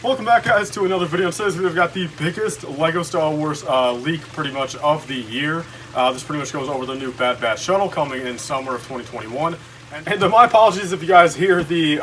Welcome back, guys, to another video. In today's video, we've got the biggest LEGO Star Wars leak pretty much of the year. This pretty much goes over the new Bad Batch Shuttle coming in summer of 2021. And my apologies if you guys hear the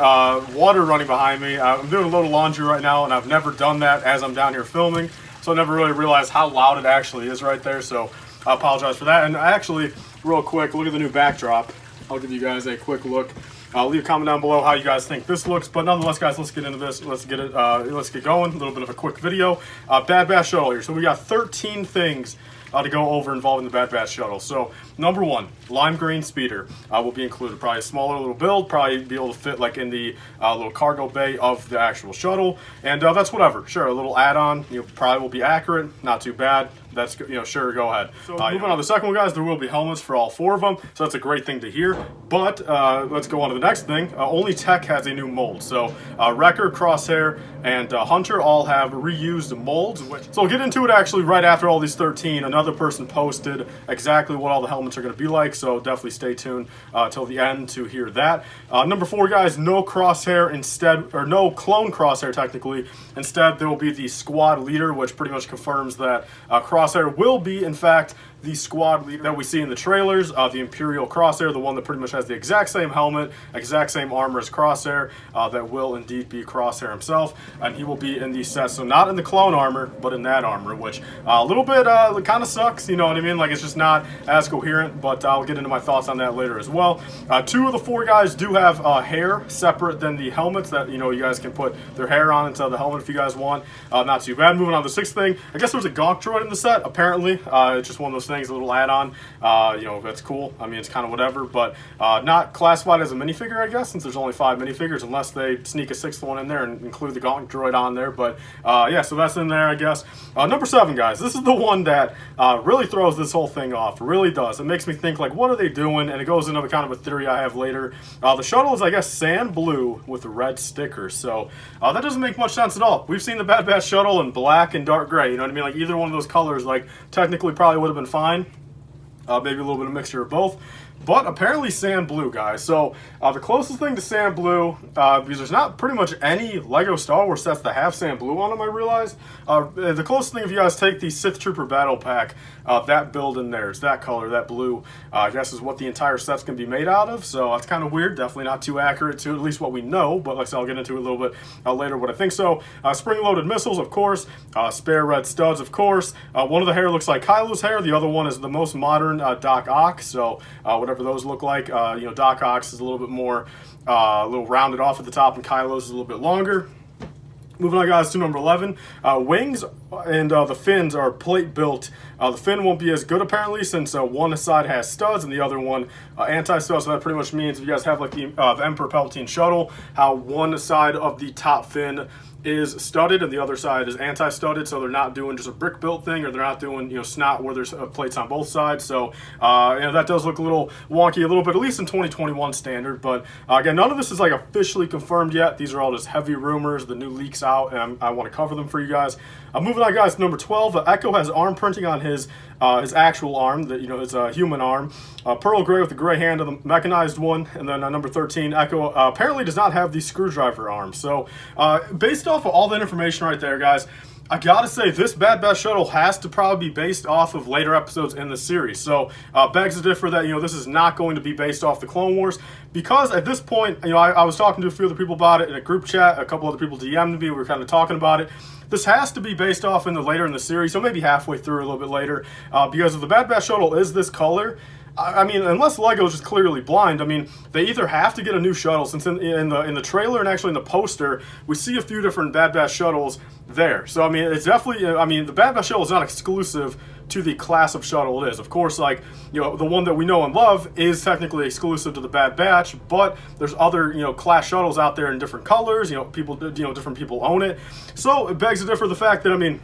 water running behind me. I'm doing a load of laundry right now, and I've never done that as I'm down here filming, so I never really realized how loud it actually is right there, so I apologize for that. And actually, real quick, look at the new backdrop. I'll give you guys a quick look. Leave a comment down below how you guys think this looks. But nonetheless, guys, let's get into this. Let's get going. A little bit of a quick video. Bad Batch Shuttle here. So we got 13 things to go over involving the Bad Batch Shuttle. So number one, lime green speeder will be included. Probably a smaller little build. Probably be able to fit like in the little cargo bay of the actual shuttle. And that's whatever. Sure, a little add-on. Probably will be accurate. Not too bad. That's, sure, go ahead. So moving on to the second one, guys, there will be helmets for all 4 of them, so that's a great thing to hear. But let's go on to the next thing. Only Tech has a new mold. So Wrecker, Crosshair, and Hunter all have reused molds. So we'll get into it actually right after all these 13. Another person posted exactly what all the helmets are going to be like, so definitely stay tuned till the end to hear that. Number 4, guys, no Crosshair instead, or no clone Crosshair technically. Instead, there will be the squad leader, which pretty much confirms that Crosshair will be, in fact, the squad leader that we see in the trailers, the Imperial Crosshair, the one that pretty much has the exact same helmet, exact same armor as Crosshair, that will indeed be Crosshair himself, and he will be in the set, so not in the clone armor, but in that armor, which a little bit kind of sucks, you know what I mean? Like, it's just not as coherent, but I'll get into my thoughts on that later as well. 2 of the 4 guys do have hair separate than the helmets that, you guys can put their hair on into the helmet if you guys want. Not too bad. Moving on to the 6th thing, I guess there's a Gonk droid in the set, apparently. It's just one of those things, a little add-on. That's cool. I mean, it's kind of whatever, but not classified as a minifigure, I guess, since there's only 5 minifigures, unless they sneak a 6th one in there and include the Gonk droid on there. But yeah, so that's in there, I guess. Number 7, guys, this is the one that really throws this whole thing off. It really does. It makes me think, like, what are they doing? And it goes into kind of a theory I have later. The shuttle is, I guess, sand blue with red stickers, so that doesn't make much sense at all. We've seen the Bad Batch shuttle in black and dark gray, you know what I mean? Like, either one of those colors, like, technically probably would have been fine. Maybe a little bit of mixture of both. But apparently sand blue, guys. So the closest thing to sand blue, because there's not pretty much any LEGO Star Wars sets that have sand blue on them, I realized. The closest thing, if you guys take the Sith Trooper Battle Pack, that build in there, it's that color, that blue, I guess is what the entire set's going to be made out of. So that's kind of weird. Definitely not too accurate to at least what we know. But like I said, I'll get into it a little bit later what I think. So spring-loaded missiles, of course. Spare red studs, of course. One of the hair looks like Kylo's hair. The other one is the most modern Doc Ock. So whatever those look like. Doc Ock's is a little bit more, a little rounded off at the top, and Kylo's is a little bit longer. Moving on, guys, to number 11. Wings and the fins are plate built. The fin won't be as good, apparently, since one side has studs and the other one anti-studs. So that pretty much means if you guys have like the Emperor Palpatine shuttle, how one side of the top fin is studded and the other side is anti-studded, so they're not doing just a brick built thing, or they're not doing snot where there's plates on both sides. So that does look a little wonky a little bit, at least in 2021 standard. But again, none of this is like officially confirmed yet. These are all just heavy rumors, the new leaks out, and I want to cover them for you guys. Moving on, guys, to number 12. Echo has arm printing on his actual arm, that his human arm, pearl gray with the gray hand on the mechanized one. And then number 13, Echo apparently does not have the screwdriver arm. So based off of all that information right there, guys, I gotta say, this Bad Batch shuttle has to probably be based off of later episodes in the series. So begs to differ that this is not going to be based off the Clone Wars, because at this point, I was talking to a few other people about it in a group chat. A couple other people DM'd me. We were kind of talking about it. This has to be based off later in the series, so maybe halfway through, a little bit later, because if the Bad Batch shuttle is this color, I mean, unless LEGO is just clearly blind, I mean, they either have to get a new shuttle, since in the trailer and actually in the poster, we see a few different Bad Batch shuttles there. So, I mean, it's definitely, the Bad Batch shuttle is not exclusive to the class of shuttle it is. Of course, like, the one that we know and love is technically exclusive to the Bad Batch, but there's other, class shuttles out there in different colors, people, different people own it. So, it begs to differ the fact that, I mean,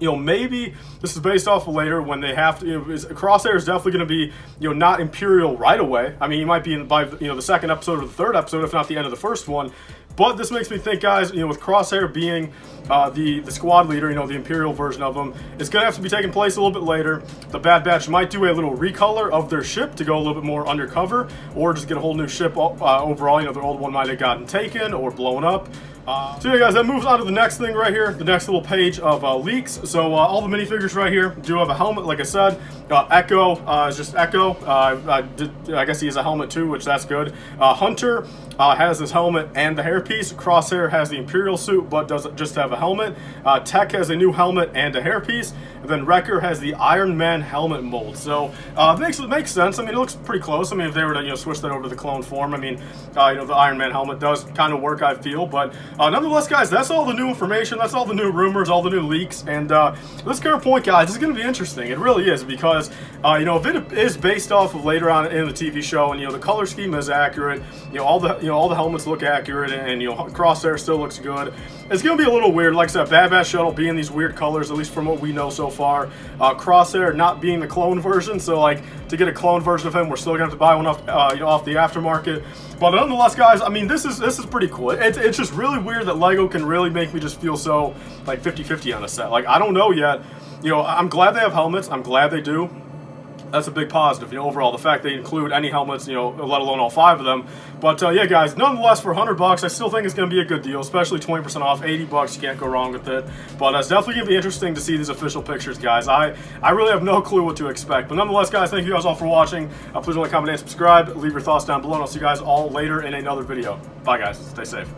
maybe this is based off of later when they have to. Crosshair is definitely going to be, not Imperial right away. I mean, he might be by the 2nd episode or the 3rd episode, if not the end of the 1st one. But this makes me think, guys, with Crosshair being the squad leader, the Imperial version of them, it's going to have to be taking place a little bit later. The Bad Batch might do a little recolor of their ship to go a little bit more undercover, or just get a whole new ship overall. Their old one might have gotten taken or blown up. So yeah, guys, that moves on to the next thing right here, the next little page of leaks. So all the minifigures right here do have a helmet, like I said. Echo is just Echo. I guess he has a helmet too, which that's good. Hunter has his helmet and the hairpiece. Crosshair has the Imperial suit, but doesn't just have a helmet. Tech has a new helmet and a hairpiece. And then Wrecker has the Iron Man helmet mold. So it makes sense. I mean, it looks pretty close. I mean, if they were to switch that over to the clone form, I mean, the Iron Man helmet does kind of work, I feel. But nonetheless, guys, that's all the new information. That's all the new rumors, all the new leaks. And this current point, guys, is going to be interesting. It really is, because if it is based off of later on in the TV show, and the color scheme is accurate, all the helmets look accurate, and Crosshair still looks good. It's going to be a little weird. Like I said, Bad Batch Shuttle being these weird colors, at least from what we know so far. Crosshair not being the clone version, so like to get a clone version of him, we're still going to have to buy one off the aftermarket. But nonetheless, guys, I mean, this is pretty cool. It's just really weird that LEGO can really make me just feel so like 50-50 on a set. Like, I don't know yet. I'm glad they have helmets. I'm glad they do. That's a big positive, overall, the fact they include any helmets, let alone all 5 of them. But yeah, guys, nonetheless, for $100, I still think it's going to be a good deal, especially 20% off, $80, you can't go wrong with it. But it's definitely going to be interesting to see these official pictures, guys. I really have no clue what to expect. But nonetheless, guys, thank you guys all for watching. Please like, comment, and subscribe. Leave your thoughts down below, and I'll see you guys all later in another video. Bye, guys. Stay safe.